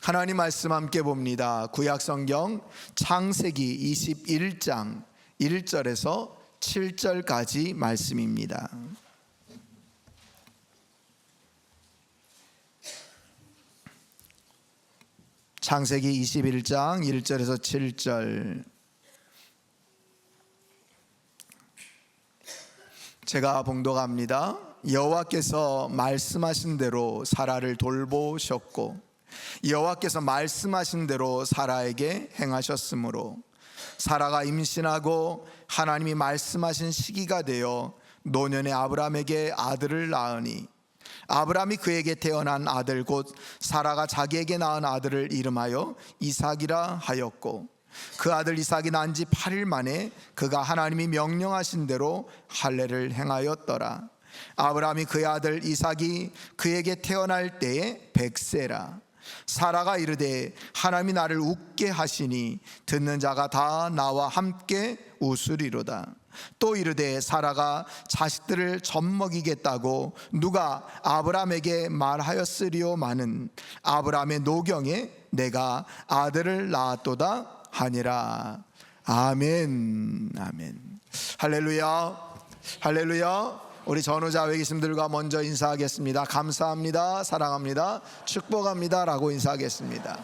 하나님 말씀 함께 봅니다. 구약성경 창세기 21장 1절에서 7절까지 말씀입니다. 창세기 21장 1절에서 7절, 제가 봉독합니다. 여호와께서 말씀하신 대로 사라를 돌보셨고 여호와께서 말씀하신 대로 사라에게 행하셨으므로 사라가 임신하고 하나님이 말씀하신 시기가 되어 노년의 아브람에게 아들을 낳으니 아브람이 그에게 태어난 아들 곧 사라가 자기에게 낳은 아들을 이름하여 이삭이라 하였고 그 아들 이삭이 난 지 8일 만에 그가 하나님이 명령하신 대로 할례를 행하였더라. 아브람이 그의 아들 이삭이 그에게 태어날 때에 100세라. 사라가 이르되 하나님이 나를 웃게 하시니 듣는 자가 다 나와 함께 웃으리로다. 또 이르되 사라가 자식들을 젖먹이겠다고 누가 아브람에게 말하였으리오마는 아브람의 노경에 내가 아들을 낳았도다 하니라. 아멘. 아멘. 할렐루야. 할렐루야. 우리 전후자 외계심들과 먼저 인사하겠습니다. 감사합니다, 사랑합니다, 축복합니다 라고 인사하겠습니다.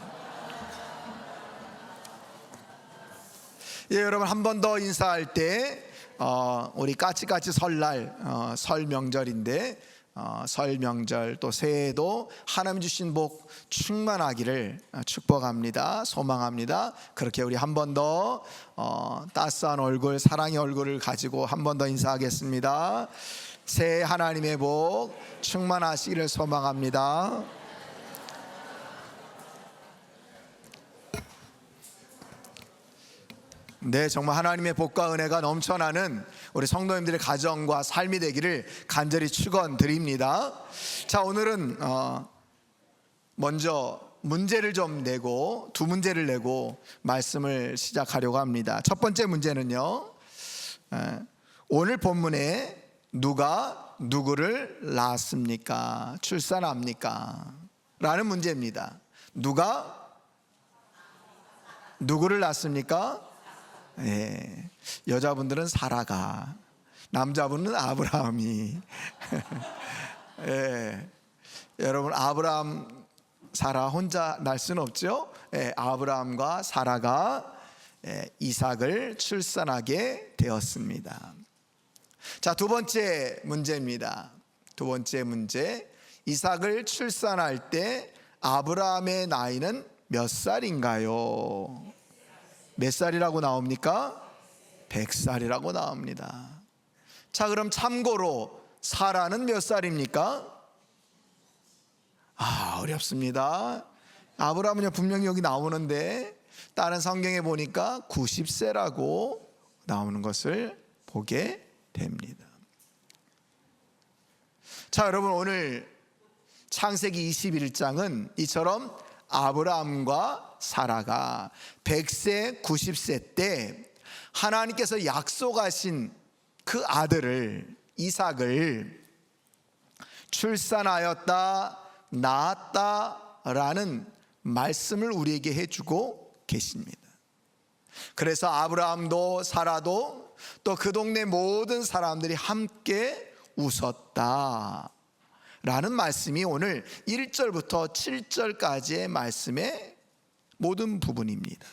예, 여러분 한 번 더 인사할 때 우리 까치까치 설날 설 명절인데 설 명절 또 새해도 하나님 주신 복 충만하기를 축복합니다, 소망합니다. 그렇게 우리 한 번 더 따스한 얼굴, 사랑의 얼굴을 가지고 한 번 더 인사하겠습니다. 새해 하나님의 복 충만하시기를 소망합니다. 네, 정말 하나님의 복과 은혜가 넘쳐나는 우리 성도님들의 가정과 삶이 되기를 간절히 축원드립니다. 자, 오늘은 먼저 문제를 좀 내고 두 문제를 내고 말씀을 시작하려고 합니다. 첫 번째 문제는요, 오늘 본문에 누가 누구를 낳았습니까? 출산합니까? 라는 문제입니다. 누가 누구를 낳습니까? 예, 여자분들은 사라가, 남자분은 아브라함이. 예, 여러분 아브라함 사라 혼자 낳을 수는 없죠. 예, 아브라함과 사라가 이삭을 출산하게 되었습니다. 자, 두 번째 문제입니다. 두 번째 문제, 이삭을 출산할 때 아브라함의 나이는 몇 살인가요? 몇 살이라고 나옵니까? 100살이라고 나옵니다. 자, 그럼 참고로 사라는 몇 살입니까? 어렵습니다. 아브라함은 분명히 여기 나오는데 다른 성경에 보니까 90세라고 나오는 것을 보게 됩니다. 자, 여러분 오늘 창세기 21장은 이처럼 아브라함과 사라가 100세, 90세 때 하나님께서 약속하신 그 아들을, 이삭을 출산하였다, 낳았다라는 말씀을 우리에게 해주고 계십니다. 그래서 아브라함도 사라도 또 그 동네 모든 사람들이 함께 웃었다 라는 말씀이 오늘 1절부터 7절까지의 말씀의 모든 부분입니다.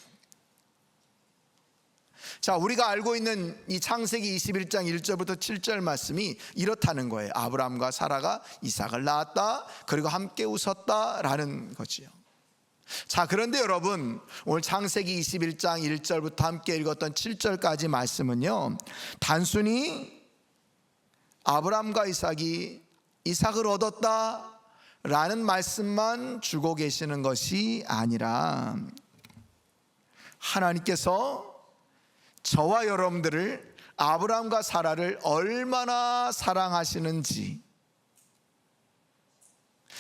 자, 우리가 알고 있는 이 창세기 21장 1절부터 7절 말씀이 이렇다는 거예요. 아브라함과 사라가 이삭을 낳았다, 그리고 함께 웃었다라는 거지요. 자, 그런데 여러분 오늘 창세기 21장 1절부터 함께 읽었던 7절까지 말씀은요, 단순히 아브라함과 이삭이 이삭을 얻었다 라는 말씀만 주고 계시는 것이 아니라 하나님께서 저와 여러분들을, 아브라함과 사라를 얼마나 사랑하시는지,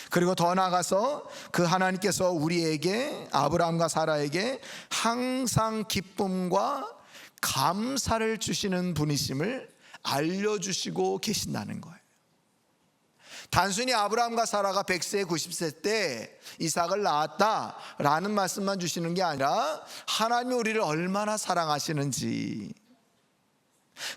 그리고 더 나아가서 그 하나님께서 우리에게, 아브라함과 사라에게 항상 기쁨과 감사를 주시는 분이심을 알려주시고 계신다는 거예요. 단순히 아브라함과 사라가 100세 90세 때 이삭을 낳았다라는 말씀만 주시는 게 아니라 하나님이 우리를 얼마나 사랑하시는지,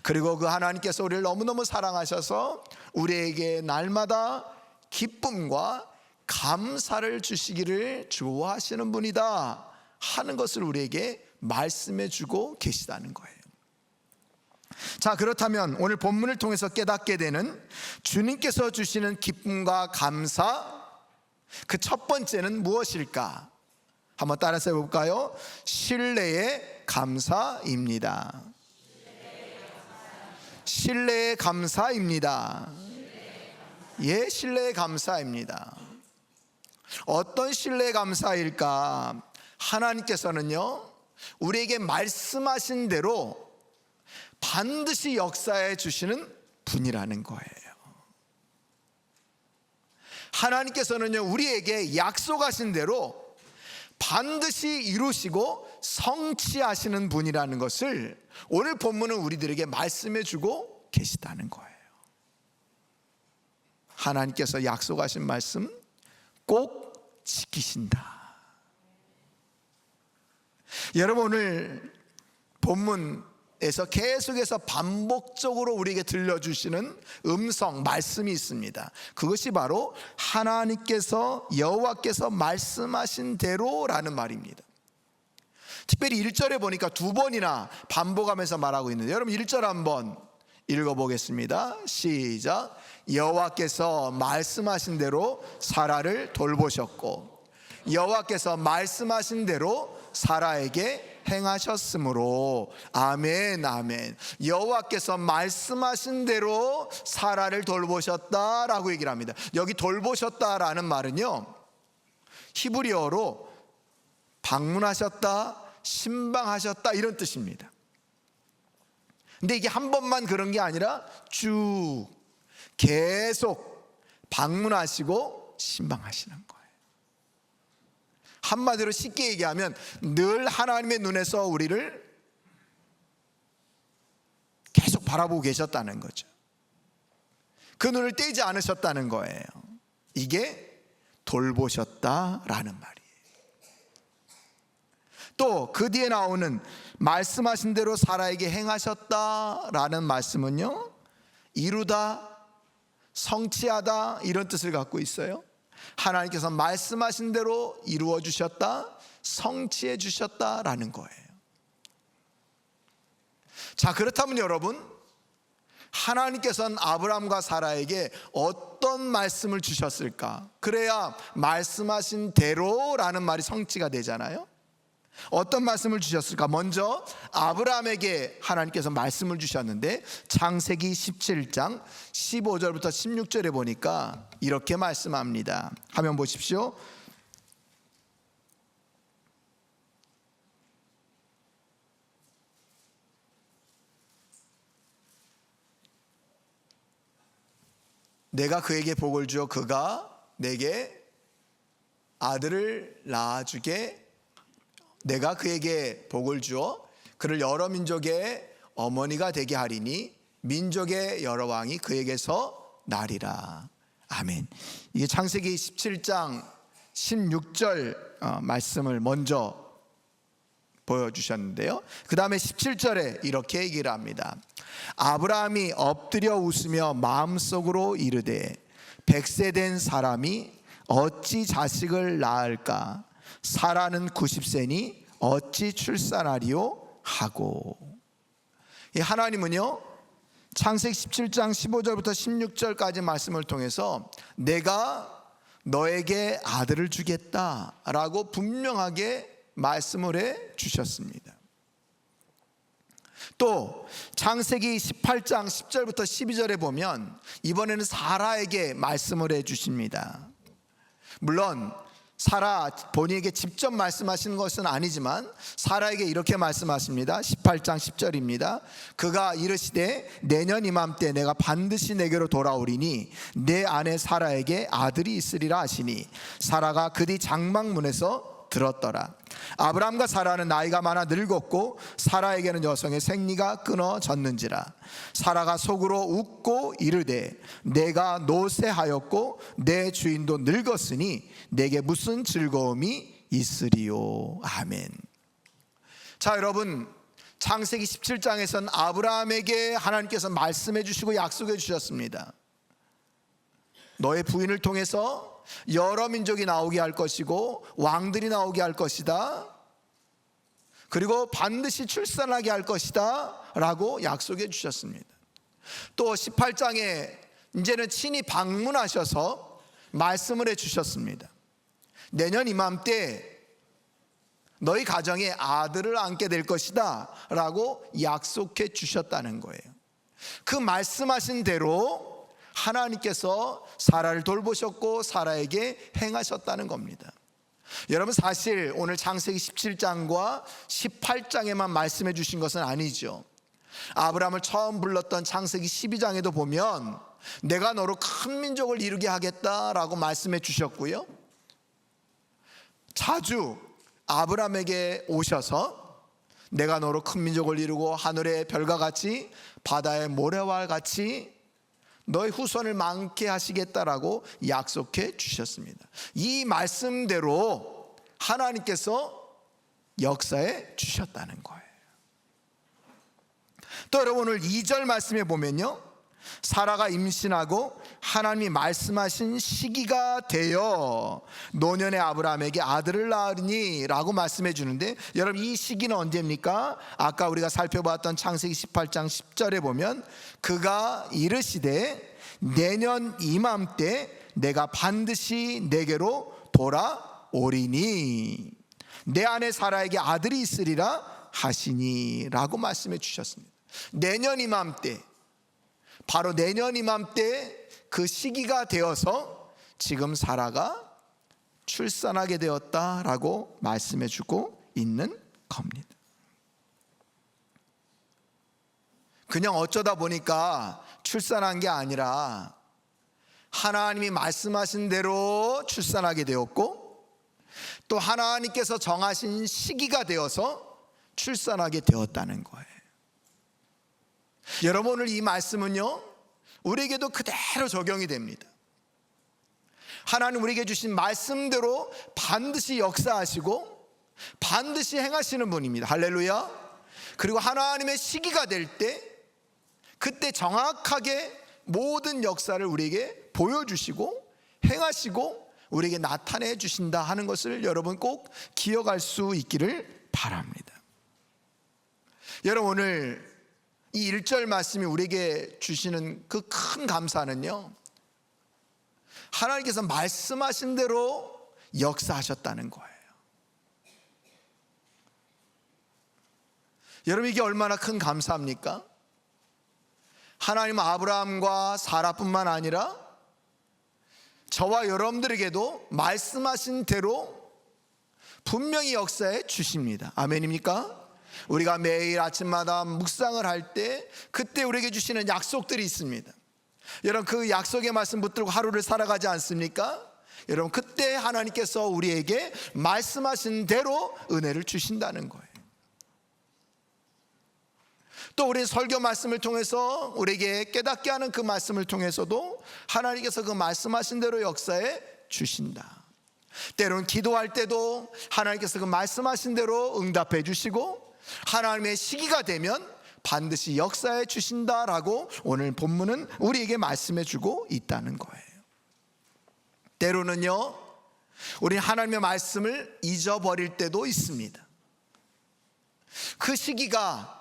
그리고 그 하나님께서 우리를 너무너무 사랑하셔서 우리에게 날마다 기쁨과 감사를 주시기를 좋아하시는 분이다 하는 것을 우리에게 말씀해 주고 계시다는 거예요. 자, 그렇다면 오늘 본문을 통해서 깨닫게 되는 주님께서 주시는 기쁨과 감사, 그 첫 번째는 무엇일까? 한번 따라서 해볼까요? 신뢰의 감사입니다. 신뢰의 감사입니다. 예, 신뢰의 감사입니다. 어떤 신뢰의 감사일까? 하나님께서는요, 우리에게 말씀하신 대로 반드시 역사해 주시는 분이라는 거예요. 하나님께서는요, 우리에게 약속하신 대로 반드시 이루시고 성취하시는 분이라는 것을 오늘 본문은 우리들에게 말씀해 주고 계시다는 거예요. 하나님께서 약속하신 말씀 꼭 지키신다. 여러분, 오늘 본문에서 계속해서 반복적으로 우리에게 들려주시는 음성, 말씀이 있습니다. 그것이 바로 하나님께서, 여호와께서 말씀하신 대로라는 말입니다. 특별히 1절에 보니까 두 번이나 반복하면서 말하고 있는데, 여러분 1절 한번 읽어보겠습니다. 시작. 여호와께서 말씀하신 대로 사라를 돌보셨고 여호와께서 말씀하신 대로 사라에게 행하셨으므로. 아멘, 아멘. 여호와께서 말씀하신 대로 사라를 돌보셨다라고 얘기를 합니다. 여기 돌보셨다라는 말은요, 히브리어로 방문하셨다, 신방하셨다 이런 뜻입니다. 근데 이게 한 번만 그런 게 아니라 쭉 계속 방문하시고 신방하시는 거예요. 한마디로 쉽게 얘기하면 늘 하나님의 눈에서 우리를 계속 바라보고 계셨다는 거죠. 그 눈을 떼지 않으셨다는 거예요. 이게 돌보셨다라는 말이에요. 또 그 뒤에 나오는 말씀하신 대로 사라에게 행하셨다라는 말씀은요, 이루다, 성취하다 이런 뜻을 갖고 있어요. 하나님께서 말씀하신 대로 이루어 주셨다, 성취해 주셨다라는 거예요. 자, 그렇다면 여러분, 하나님께서는 아브라함과 사라에게 어떤 말씀을 주셨을까? 그래야 말씀하신 대로라는 말이 성취가 되잖아요. 어떤 말씀을 주셨을까? 먼저 아브라함에게 하나님께서 말씀을 주셨는데, 창세기 17장 15절부터 16절에 보니까 이렇게 말씀합니다. 화면 보십시오. 내가 그에게 복을 주어 그가 내게 아들을 낳아주게, 내가 그에게 복을 주어 그를 여러 민족의 어머니가 되게 하리니 민족의 여러 왕이 그에게서 나리라. 아멘. 이게 창세기 17장 16절 말씀을 먼저 보여주셨는데요, 그 다음에 17절에 이렇게 얘기를 합니다. 아브라함이 엎드려 웃으며 마음속으로 이르되 100세 된 사람이 어찌 자식을 낳을까? 사라는 90세니 어찌 출산하리요? 하고. 하나님은요, 창세기 17장 15절부터 16절까지 말씀을 통해서 내가 너에게 아들을 주겠다라고 분명하게 말씀을 해 주셨습니다. 또 창세기 18장 10절부터 12절에 보면 이번에는 사라에게 말씀을 해 주십니다. 물론 사라 본인에게 직접 말씀하시는 것은 아니지만 사라에게 이렇게 말씀하십니다. 18장 10절입니다. 그가 이르시되 내년 이맘때 내가 반드시 내게로 돌아오리니 내 아내 사라에게 아들이 있으리라 하시니 사라가 그뒤 장막문에서 들었더라. 아브라함과 사라는 나이가 많아 늙었고 사라에게는 여성의 생리가 끊어졌는지라. 사라가 속으로 웃고 이르되 내가 노쇠하였고 내 주인도 늙었으니 내게 무슨 즐거움이 있으리요. 아멘. 자, 여러분, 창세기 17장에서는 아브라함에게 하나님께서 말씀해 주시고 약속해 주셨습니다. 너의 부인을 통해서 여러 민족이 나오게 할 것이고 왕들이 나오게 할 것이다. 그리고 반드시 출산하게 할 것이다 라고 약속해 주셨습니다. 또 18장에 이제는 친히 방문하셔서 말씀을 해 주셨습니다. 내년 이맘때 너희 가정에 아들을 안게 될 것이다 라고 약속해 주셨다는 거예요. 그 말씀하신 대로 하나님께서 사라를 돌보셨고 사라에게 행하셨다는 겁니다. 여러분, 사실 오늘 창세기 17장과 18장에만 말씀해 주신 것은 아니죠. 아브라함을 처음 불렀던 창세기 12장에도 보면 내가 너로 큰 민족을 이루게 하겠다라고 말씀해 주셨고요, 자주 아브라함에게 오셔서 내가 너로 큰 민족을 이루고 하늘의 별과 같이 바다의 모래와 같이 너의 후손을 많게 하시겠다라고 약속해 주셨습니다. 이 말씀대로 하나님께서 역사해 주셨다는 거예요. 또 여러분, 오늘 2절 말씀에 보면요, 사라가 임신하고 하나님이 말씀하신 시기가 되어 노년의 아브라함에게 아들을 낳으니 라고 말씀해 주는데, 여러분, 이 시기는 언제입니까? 아까 우리가 살펴봤던 창세기 18장 10절에 보면 그가 이르시되 내년 이맘때 내가 반드시 내게로 돌아오리니 내 아내 사라에게 아들이 있으리라 하시니 라고 말씀해 주셨습니다. 내년 이맘때, 바로 내년 이맘때 그 시기가 되어서 지금 사라가 출산하게 되었다라고 말씀해 주고 있는 겁니다. 그냥 어쩌다 보니까 출산한 게 아니라 하나님이 말씀하신 대로 출산하게 되었고, 또 하나님께서 정하신 시기가 되어서 출산하게 되었다는 거예요. 여러분, 오늘 이 말씀은요, 우리에게도 그대로 적용이 됩니다. 하나님 우리에게 주신 말씀대로 반드시 역사하시고 반드시 행하시는 분입니다. 할렐루야. 그리고 하나님의 시기가 될 때 그때 정확하게 모든 역사를 우리에게 보여주시고 행하시고 우리에게 나타내 주신다 하는 것을 여러분 꼭 기억할 수 있기를 바랍니다. 여러분, 오늘 이 1절 말씀이 우리에게 주시는 그 큰 감사는요, 하나님께서 말씀하신 대로 역사하셨다는 거예요. 여러분, 이게 얼마나 큰 감사입니까? 하나님은 아브라함과 사라뿐만 아니라 저와 여러분들에게도 말씀하신 대로 분명히 역사해 주십니다. 아멘입니까? 우리가 매일 아침마다 묵상을 할 때 그때 우리에게 주시는 약속들이 있습니다. 여러분, 그 약속의 말씀 붙들고 하루를 살아가지 않습니까? 여러분, 그때 하나님께서 우리에게 말씀하신 대로 은혜를 주신다는 거예요. 또 우리 설교 말씀을 통해서 우리에게 깨닫게 하는 그 말씀을 통해서도 하나님께서 그 말씀하신 대로 역사해 주신다. 때로는 기도할 때도 하나님께서 그 말씀하신 대로 응답해 주시고 하나님의 시기가 되면 반드시 역사해 주신다라고 오늘 본문은 우리에게 말씀해 주고 있다는 거예요. 때로는요, 우리 하나님의 말씀을 잊어버릴 때도 있습니다. 그 시기가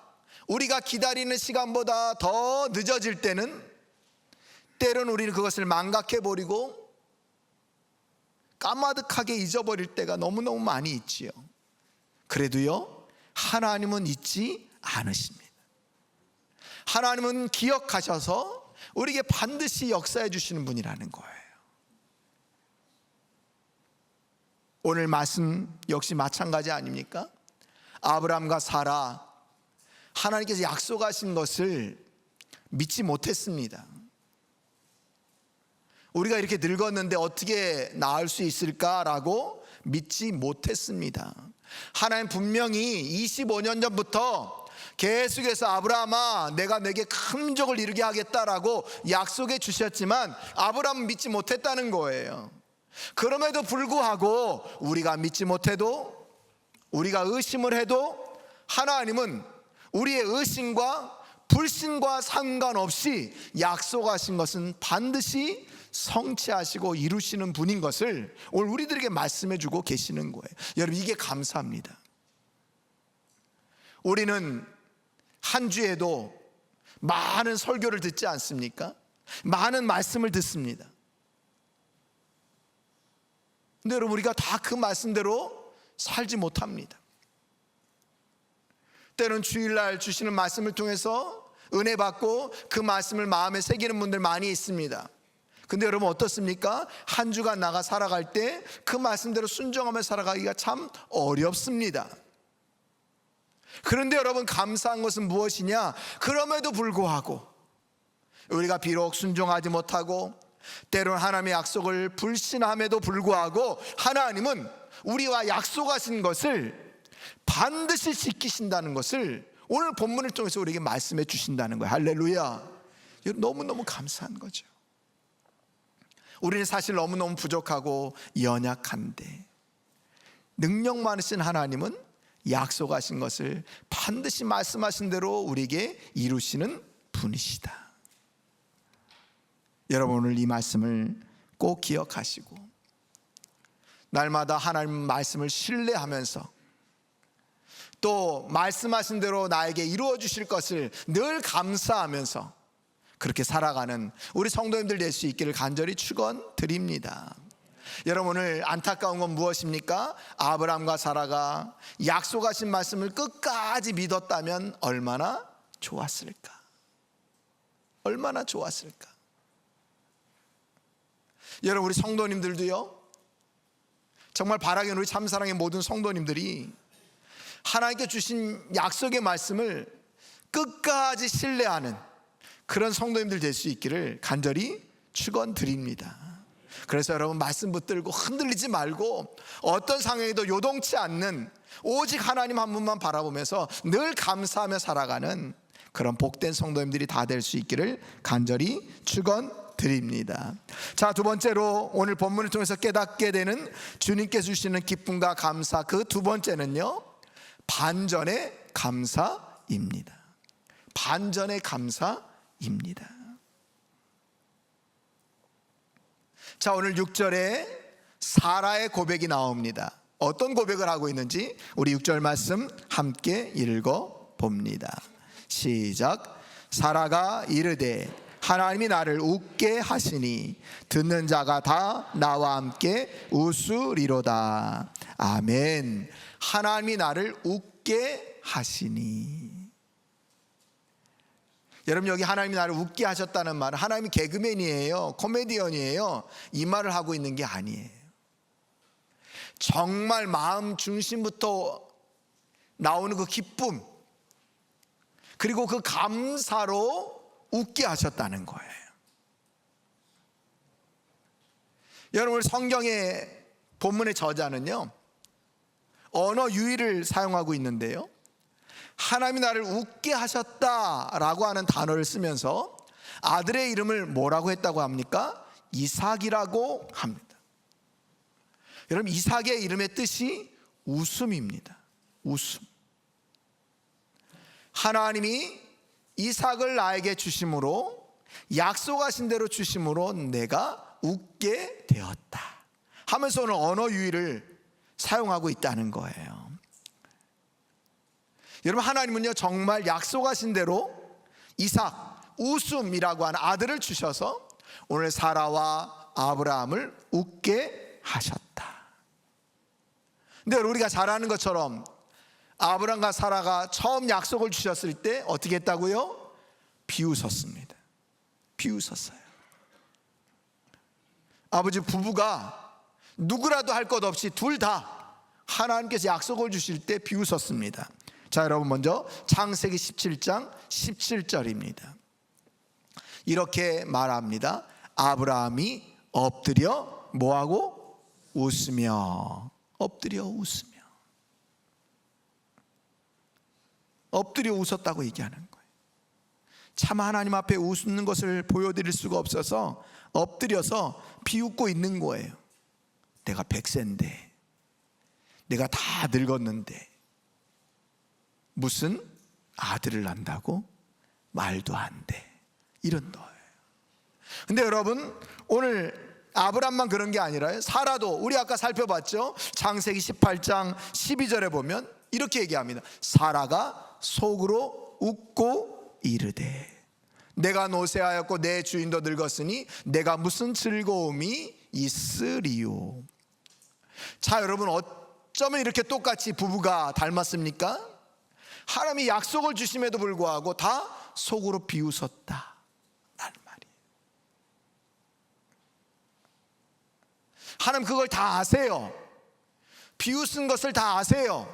우리가 기다리는 시간보다 더 늦어질 때는 때로는 우리는 그것을 망각해버리고 까마득하게 잊어버릴 때가 너무너무 많이 있지요. 그래도요, 하나님은 잊지 않으십니다. 하나님은 기억하셔서 우리에게 반드시 역사해 주시는 분이라는 거예요. 오늘 말씀 역시 마찬가지 아닙니까? 아브라함과 사라, 하나님께서 약속하신 것을 믿지 못했습니다. 우리가 이렇게 늙었는데 어떻게 낳을 수 있을까라고 믿지 못했습니다. 하나님 분명히 25년 전부터 계속해서 아브라함아 내가 내게 큰 민족을 이루게 하겠다라고 약속해 주셨지만 아브라함은 믿지 못했다는 거예요. 그럼에도 불구하고 우리가 믿지 못해도, 우리가 의심을 해도 하나님은 우리의 의심과 불신과 상관없이 약속하신 것은 반드시 성취하시고 이루시는 분인 것을 오늘 우리들에게 말씀해 주고 계시는 거예요. 여러분, 이게 감사합니다. 우리는 한 주에도 많은 설교를 듣지 않습니까? 많은 말씀을 듣습니다. 근데 여러분, 우리가 다 그 말씀대로 살지 못합니다. 때론 주일날 주시는 말씀을 통해서 은혜 받고 그 말씀을 마음에 새기는 분들 많이 있습니다. 근데 여러분 어떻습니까? 한 주간 나가 살아갈 때 그 말씀대로 순종하며 살아가기가 참 어렵습니다. 그런데 여러분, 감사한 것은 무엇이냐? 그럼에도 불구하고 우리가 비록 순종하지 못하고 때론 하나님의 약속을 불신함에도 불구하고 하나님은 우리와 약속하신 것을 반드시 지키신다는 것을 오늘 본문을 통해서 우리에게 말씀해 주신다는 거예요. 할렐루야. 너무너무 감사한 거죠. 우리는 사실 너무너무 부족하고 연약한데 능력 많으신 하나님은 약속하신 것을 반드시 말씀하신 대로 우리에게 이루시는 분이시다. 여러분, 오늘 이 말씀을 꼭 기억하시고 날마다 하나님 말씀을 신뢰하면서 또 말씀하신 대로 나에게 이루어 주실 것을 늘 감사하면서 그렇게 살아가는 우리 성도님들 될 수 있기를 간절히 축원드립니다. 여러분, 오늘 안타까운 건 무엇입니까? 아브라함과 사라가 약속하신 말씀을 끝까지 믿었다면 얼마나 좋았을까? 얼마나 좋았을까? 여러분, 우리 성도님들도요, 정말 바라기는 우리 참사랑의 모든 성도님들이 하나님께 주신 약속의 말씀을 끝까지 신뢰하는 그런 성도님들 될 수 있기를 간절히 축원드립니다. 그래서 여러분, 말씀 붙들고 흔들리지 말고 어떤 상황에도 요동치 않는 오직 하나님 한 분만 바라보면서 늘 감사하며 살아가는 그런 복된 성도님들이 다 될 수 있기를 간절히 축원드립니다. 자, 두 번째로 오늘 본문을 통해서 깨닫게 되는 주님께서 주시는 기쁨과 감사, 그 두 번째는요, 반전의 감사입니다. 반전의 감사입니다. 자, 오늘 6절에 사라의 고백이 나옵니다. 어떤 고백을 하고 있는지 우리 6절 말씀 함께 읽어봅니다. 시작. 사라가 이르되 하나님이 나를 웃게 하시니 듣는 자가 다 나와 함께 웃으리로다. 아멘. 하나님이 나를 웃게 하시니. 여러분, 여기 하나님이 나를 웃게 하셨다는 말은 하나님이 개그맨이에요, 코미디언이에요, 이 말을 하고 있는 게 아니에요. 정말 마음 중심부터 나오는 그 기쁨, 그리고 그 감사로 웃게 하셨다는 거예요. 여러분, 성경의 본문의 저자는요, 언어 유희를 사용하고 있는데요, 하나님이 나를 웃게 하셨다라고 하는 단어를 쓰면서 아들의 이름을 뭐라고 했다고 합니까? 이삭이라고 합니다. 여러분, 이삭의 이름의 뜻이 웃음입니다. 웃음. 하나님이 이삭을 나에게 주심으로, 약속하신 대로 주심으로 내가 웃게 되었다 하면서 오늘 언어 유희를 사용하고 있다는 거예요. 여러분, 하나님은요, 정말 약속하신 대로 이삭, 웃음이라고 하는 아들을 주셔서 오늘 사라와 아브라함을 웃게 하셨다. 근데 우리가 잘 아는 것처럼 아브라함과 사라가 처음 약속을 주셨을 때 어떻게 했다고요? 비웃었습니다. 비웃었어요. 아버지 부부가 누구라도 할 것 없이 둘 다 하나님께서 약속을 주실 때 비웃었습니다. 자, 여러분, 먼저 창세기 17장 17절입니다. 이렇게 말합니다. 아브라함이 엎드려 뭐하고? 웃으며. 엎드려 웃으며. 엎드려 웃었다고 얘기하는 거예요. 참 하나님 앞에 웃는 것을 보여드릴 수가 없어서 엎드려서 비웃고 있는 거예요. 내가 100세인데, 내가 다 늙었는데 무슨 아들을 낳는다고? 말도 안 돼. 이런 거예요. 근데 여러분, 오늘 아브람만 그런 게 아니라요, 사라도 우리 아까 살펴봤죠? 창세기 18장 12절에 보면 이렇게 얘기합니다. 사라가 속으로 웃고 이르되 내가 노쇠하였고 내 주인도 늙었으니 내가 무슨 즐거움이 있으리요. 자, 여러분, 어쩌면 이렇게 똑같이 부부가 닮았습니까? 하나님이 약속을 주심에도 불구하고 다 속으로 비웃었다 라는 말이에요. 하나님 그걸 다 아세요. 비웃은 것을 다 아세요.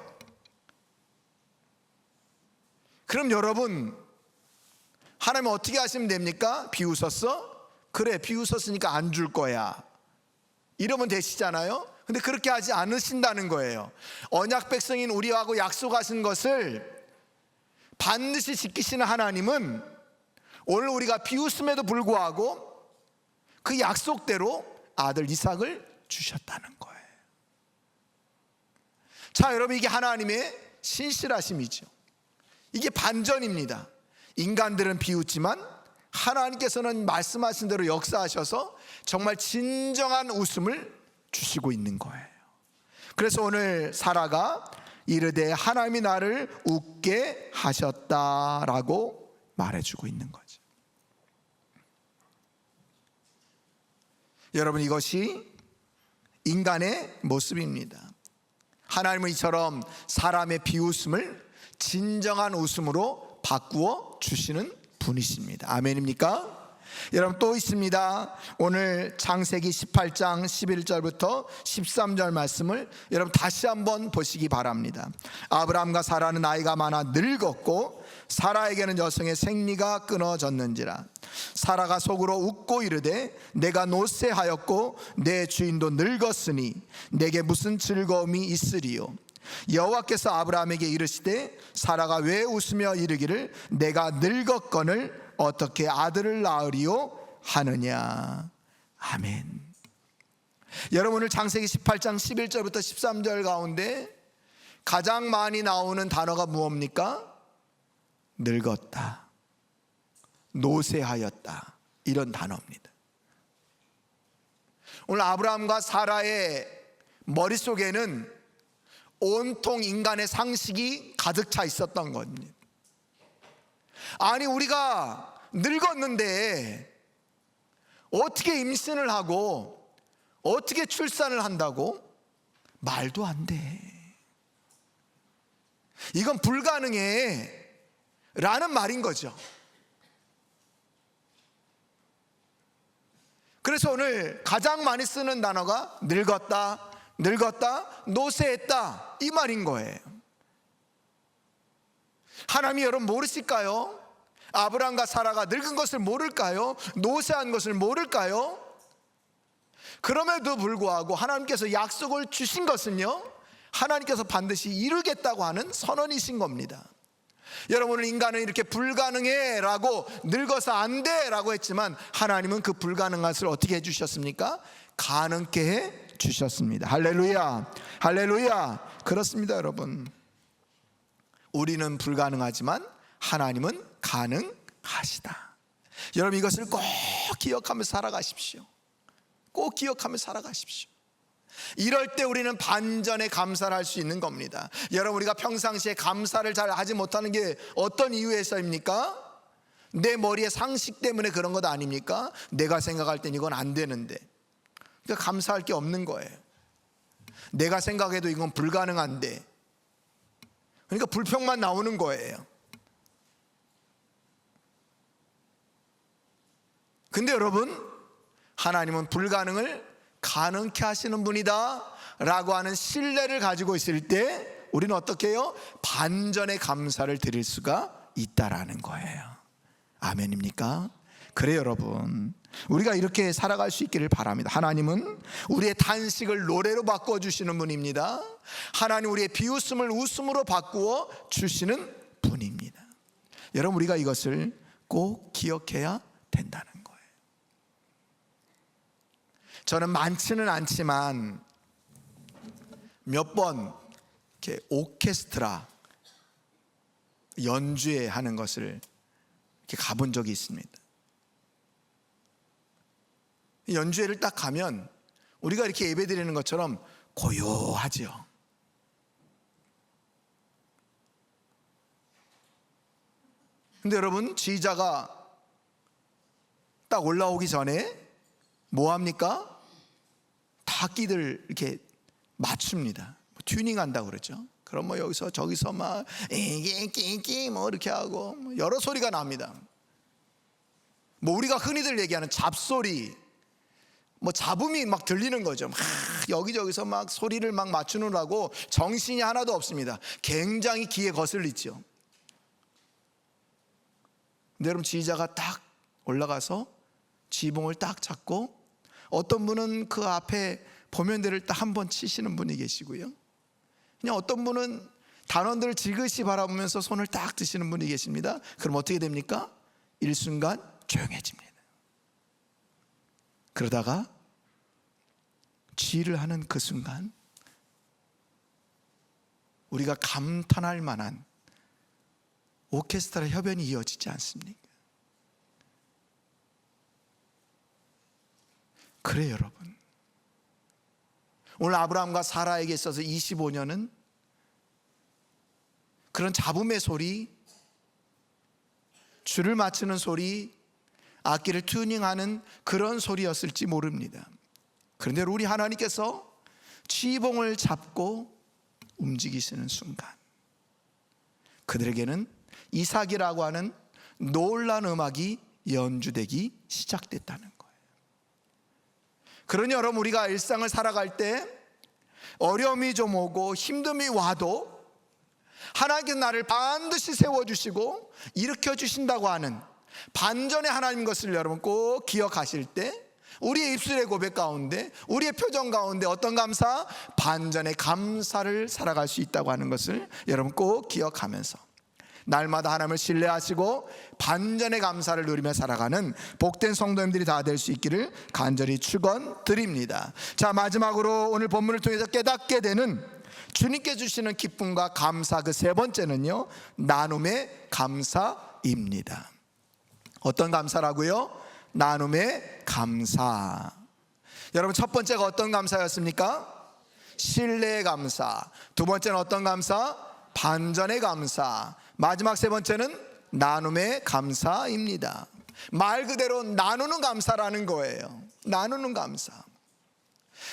그럼 여러분, 하나님 어떻게 하시면 됩니까? 비웃었어? 그래, 비웃었으니까 안 줄 거야, 이러면 되시잖아요. 근데 그렇게 하지 않으신다는 거예요. 언약 백성인 우리하고 약속하신 것을 반드시 지키시는 하나님은 오늘 우리가 비웃음에도 불구하고 그 약속대로 아들 이삭을 주셨다는 거예요. 자, 여러분, 이게 하나님의 신실하심이죠. 이게 반전입니다. 인간들은 비웃지만 하나님께서는 말씀하신 대로 역사하셔서 정말 진정한 웃음을 주시고 있는 거예요. 그래서 오늘 사라가 이르되 하나님이 나를 웃게 하셨다라고 말해주고 있는 거죠. 여러분, 이것이 인간의 모습입니다. 하나님은 이처럼 사람의 비웃음을 진정한 웃음으로 바꾸어 주시는 분이십니다. 아멘입니까? 여러분, 또 있습니다. 오늘 창세기 18장 11절부터 13절 말씀을 여러분 다시 한번 보시기 바랍니다. 아브람과 사라는 나이가 많아 늙었고 사라에게는 여성의 생리가 끊어졌는지라. 사라가 속으로 웃고 이르되 내가 노쇠하였고 내 주인도 늙었으니 내게 무슨 즐거움이 있으리요. 여호와께서 아브라함에게 이르시되 사라가 왜 웃으며 이르기를 내가 늙었거늘 어떻게 아들을 낳으리요 하느냐. 아멘. 여러분, 오늘 창세기 18장 11절부터 13절 가운데 가장 많이 나오는 단어가 무엇입니까? 늙었다, 노쇠하였다, 이런 단어입니다. 오늘 아브라함과 사라의 머릿속에는 온통 인간의 상식이 가득 차 있었던 겁니다. 아니, 우리가 늙었는데 어떻게 임신을 하고 어떻게 출산을 한다고? 말도 안 돼. 이건 불가능해 라는 말인 거죠. 그래서 오늘 가장 많이 쓰는 단어가 늙었다, 늙었다, 노쇠했다, 이 말인 거예요. 하나님이 여러분 모르실까요? 아브람과 사라가 늙은 것을 모를까요? 노쇠한 것을 모를까요? 그럼에도 불구하고 하나님께서 약속을 주신 것은요, 하나님께서 반드시 이루겠다고 하는 선언이신 겁니다. 여러분, 인간은 이렇게 불가능해 라고, 늙어서 안 돼 라고 했지만 하나님은 그 불가능한 것을 어떻게 해주셨습니까? 가능케 해 주셨습니다. 할렐루야, 할렐루야. 그렇습니다. 여러분, 우리는 불가능하지만 하나님은 가능하시다. 여러분, 이것을 꼭 기억하며 살아가십시오. 꼭 기억하며 살아가십시오. 이럴 때 우리는 반전에 감사를 할 수 있는 겁니다. 여러분, 우리가 평상시에 감사를 잘 하지 못하는 게 어떤 이유에서입니까? 내 머리의 상식 때문에 그런 것 아닙니까? 내가 생각할 땐 이건 안 되는데, 그러니까 감사할 게 없는 거예요. 내가 생각해도 이건 불가능한데, 그러니까 불평만 나오는 거예요. 근데 여러분, 하나님은 불가능을 가능케 하시는 분이다 라고 하는 신뢰를 가지고 있을 때 우리는 어떻게 해요? 반전의 감사를 드릴 수가 있다라는 거예요. 아멘입니까? 그래, 여러분, 우리가 이렇게 살아갈 수 있기를 바랍니다. 하나님은 우리의 탄식을 노래로 바꾸어 주시는 분입니다. 하나님 우리의 비웃음을 웃음으로 바꾸어 주시는 분입니다. 여러분, 우리가 이것을 꼭 기억해야 된다는 거예요. 저는 많지는 않지만 몇 번 이렇게 오케스트라 연주회 하는 것을 이렇게 가본 적이 있습니다. 연주회를 딱 가면 우리가 이렇게 예배드리는 것처럼 고요하지요. 근데 여러분, 지휘자가 딱 올라오기 전에 뭐 합니까? 다 악기들 이렇게 맞춥니다. 튜닝한다고 그러죠. 그럼 뭐 여기서 저기서 막 끼끼 뭐 이렇게 하고 여러 소리가 납니다. 뭐 우리가 흔히들 얘기하는 잡소리, 뭐 잡음이 막 들리는 거죠. 막 여기저기서 막 소리를 막 맞추느라고 정신이 하나도 없습니다. 굉장히 귀에 거슬리죠. 근데 여러분, 지휘자가 딱 올라가서 지붕을 딱 잡고, 어떤 분은 그 앞에 보면대를 딱 한 번 치시는 분이 계시고요, 그냥 어떤 분은 단원들을 지그시 바라보면서 손을 딱 드시는 분이 계십니다. 그럼 어떻게 됩니까? 일순간 조용해집니다. 그러다가 지휘를 하는 그 순간 우리가 감탄할 만한 오케스트라 협연이 이어지지 않습니까? 그래요, 여러분. 오늘 아브라함과 사라에게 있어서 25년은 그런 잡음의 소리, 줄을 맞추는 소리, 악기를 튜닝하는 그런 소리였을지 모릅니다. 그런데 우리 하나님께서 지붕을 잡고 움직이시는 순간 그들에게는 이삭이라고 하는 놀라운 음악이 연주되기 시작됐다는 거예요. 그러니 여러분, 우리가 일상을 살아갈 때 어려움이 좀 오고 힘듦이 와도 하나님께서 나를 반드시 세워주시고 일으켜주신다고 하는 반전의 하나님 것을 여러분 꼭 기억하실 때, 우리의 입술의 고백 가운데, 우리의 표정 가운데 어떤 감사? 반전의 감사를 살아갈 수 있다고 하는 것을 여러분 꼭 기억하면서 날마다 하나님을 신뢰하시고 반전의 감사를 누리며 살아가는 복된 성도님들이 다 될 수 있기를 간절히 축원드립니다. 자, 마지막으로 오늘 본문을 통해서 깨닫게 되는 주님께 주시는 기쁨과 감사, 그 세 번째는요, 나눔의 감사입니다. 어떤 감사라고요? 나눔의 감사. 여러분, 첫 번째가 어떤 감사였습니까? 신뢰의 감사. 두 번째는 어떤 감사? 반전의 감사. 마지막 세 번째는 나눔의 감사입니다. 말 그대로 나누는 감사라는 거예요. 나누는 감사.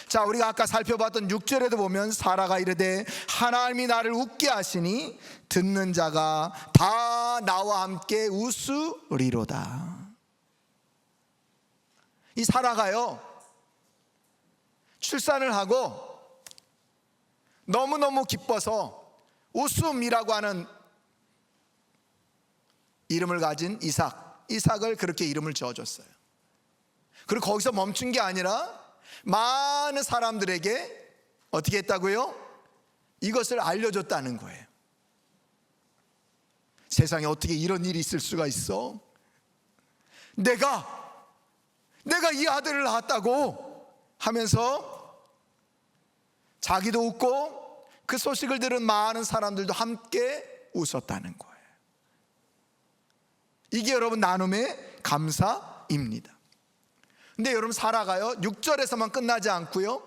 자, 우리가 아까 살펴봤던 6절에도 보면 사라가 이르되 하나님이 나를 웃게 하시니 듣는 자가 다 나와 함께 웃으리로다. 이 사라가요, 출산을 하고 너무너무 기뻐서 웃음이라고 하는 이름을 가진 이삭을 그렇게 이름을 지어줬어요. 그리고 거기서 멈춘 게 아니라 많은 사람들에게 어떻게 했다고요? 이것을 알려줬다는 거예요. 세상에 어떻게 이런 일이 있을 수가 있어? 내가 이 아들을 낳았다고 하면서 자기도 웃고 그 소식을 들은 많은 사람들도 함께 웃었다는 거예요. 이게 여러분 나눔의 감사입니다. 근데 여러분, 사라가요 6절에서만 끝나지 않고요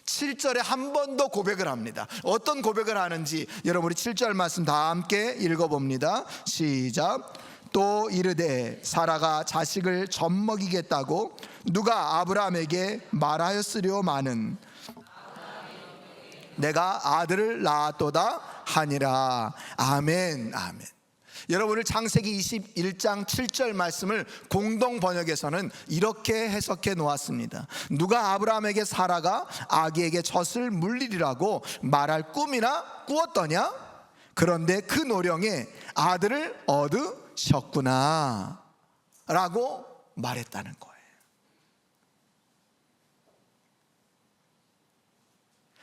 7절에 한 번 더 고백을 합니다. 어떤 고백을 하는지 여러분, 우리 7절 말씀 다 함께 읽어봅니다. 시작. 또 이르되 사라가 자식을 젖먹이겠다고 누가 아브라함에게 말하였으려마는 내가 아들을 낳았도다 하니라. 아멘. 아멘. 여러분을 창세기 21장 7절 말씀을 공동 번역에서는 이렇게 해석해 놓았습니다. 누가 아브라함에게 사라가 아기에게 젖을 물리리라고 말할 꿈이나 꾸었더냐? 그런데 그 노령에 아들을 얻으셨구나 라고 말했다는 거예요.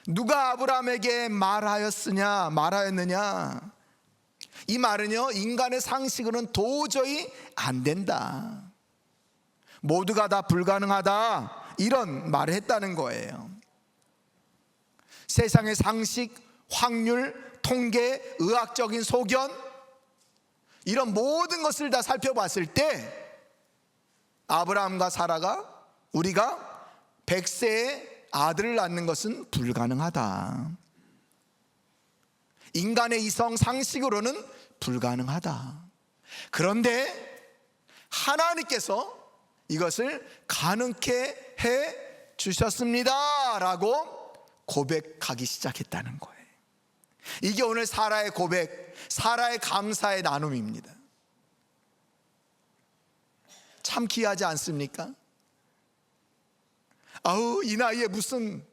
누가 아브라함에게 말하였느냐? 이 말은요, 인간의 상식으로는 도저히 안 된다, 모두가 다 불가능하다, 이런 말을 했다는 거예요. 세상의 상식, 확률, 통계, 의학적인 소견, 이런 모든 것을 다 살펴봤을 때 아브라함과 사라가 우리가 100세의 아들을 낳는 것은 불가능하다, 인간의 이성 상식으로는 불가능하다. 그런데 하나님께서 이것을 가능케 해 주셨습니다 라고 고백하기 시작했다는 거예요. 이게 오늘 사라의 고백, 사라의 감사의 나눔입니다. 참 귀하지 않습니까? 아우, 이 나이에 무슨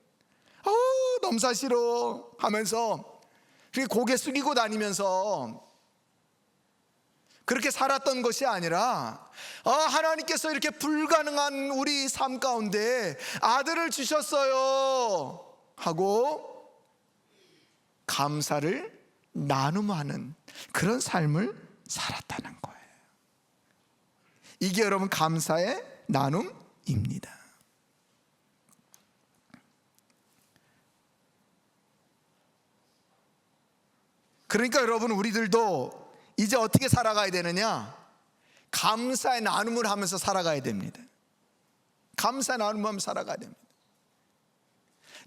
넘사 싫어 하면서 그렇게 고개 숙이고 다니면서 그렇게 살았던 것이 아니라 하나님께서 이렇게 불가능한 우리 삶 가운데 아들을 주셨어요 하고 감사를 나눔하는 그런 삶을 살았다는 거예요. 이게 여러분 감사의 나눔입니다. 그러니까 여러분, 우리들도 이제 어떻게 살아가야 되느냐? 감사의 나눔을 하면서 살아가야 됩니다. 감사의 나눔을 하면서 살아가야 됩니다.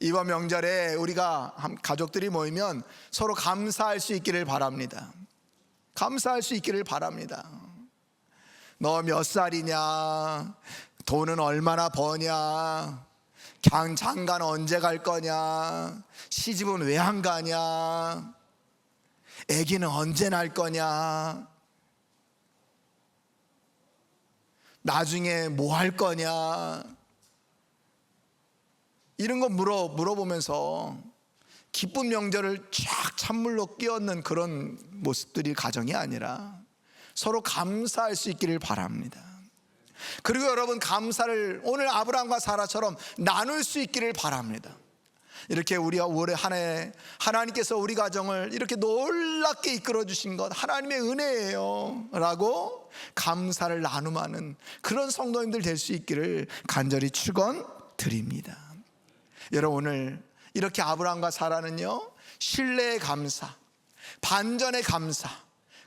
이번 명절에 우리가 가족들이 모이면 서로 감사할 수 있기를 바랍니다. 감사할 수 있기를 바랍니다. 너 몇 살이냐? 돈은 얼마나 버냐? 장가는 언제 갈 거냐? 시집은 왜 안 가냐? 아기는 언제 낳을 거냐? 나중에 뭐 할 거냐? 이런 거 물어보면서 기쁜 명절을 쫙 찬물로 끼얹는 그런 모습들이 가정이 아니라 서로 감사할 수 있기를 바랍니다. 그리고 여러분, 감사를 오늘 아브라함과 사라처럼 나눌 수 있기를 바랍니다. 이렇게 우리가 올해 한 해 하나님께서 우리 가정을 이렇게 놀랍게 이끌어 주신 것 하나님의 은혜예요 라고 감사를 나눔하는 그런 성도님들 될 수 있기를 간절히 축원드립니다. 여러분, 오늘 이렇게 아브라함과 사라는요, 신뢰의 감사, 반전의 감사,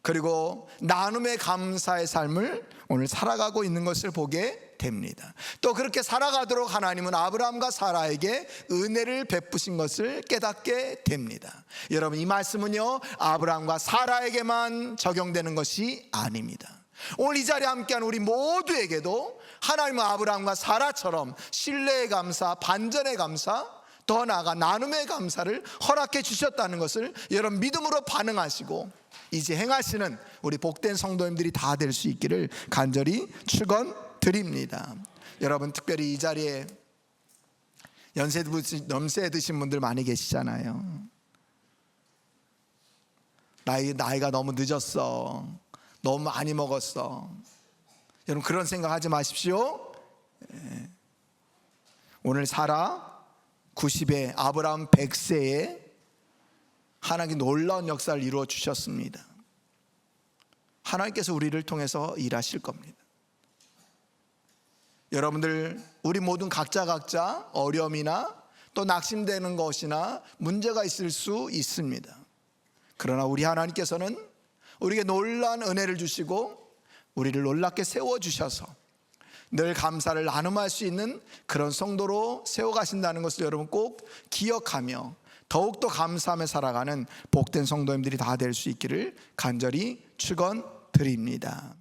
그리고 나눔의 감사의 삶을 오늘 살아가고 있는 것을 보게 됩니다. 또 그렇게 살아가도록 하나님은 아브라함과 사라에게 은혜를 베푸신 것을 깨닫게 됩니다. 여러분, 이 말씀은요, 아브라함과 사라에게만 적용되는 것이 아닙니다. 오늘 이 자리에 함께한 우리 모두에게도 하나님은 아브라함과 사라처럼 신뢰의 감사, 반전의 감사, 더 나아가 나눔의 감사를 허락해 주셨다는 것을 여러분 믿음으로 반응하시고 이제 행하시는 우리 복된 성도님들이 다 될 수 있기를 간절히 축원드립니다. 여러분, 특별히 이 자리에 연세 드신 분들 많이 계시잖아요. 나이가 너무 늦었어, 너무 많이 먹었어. 여러분, 그런 생각하지 마십시오. 오늘 사라 90에 아브라함 100세에 하나님께 놀라운 역사를 이루어 주셨습니다. 하나님께서 우리를 통해서 일하실 겁니다. 여러분들, 우리 모든 각자 어려움이나 또 낙심되는 것이나 문제가 있을 수 있습니다. 그러나 우리 하나님께서는 우리에게 놀라운 은혜를 주시고 우리를 놀랍게 세워주셔서 늘 감사를 나눔할 수 있는 그런 성도로 세워가신다는 것을 여러분 꼭 기억하며 더욱더 감사하며 살아가는 복된 성도님들이 다 될 수 있기를 간절히 축원드립니다.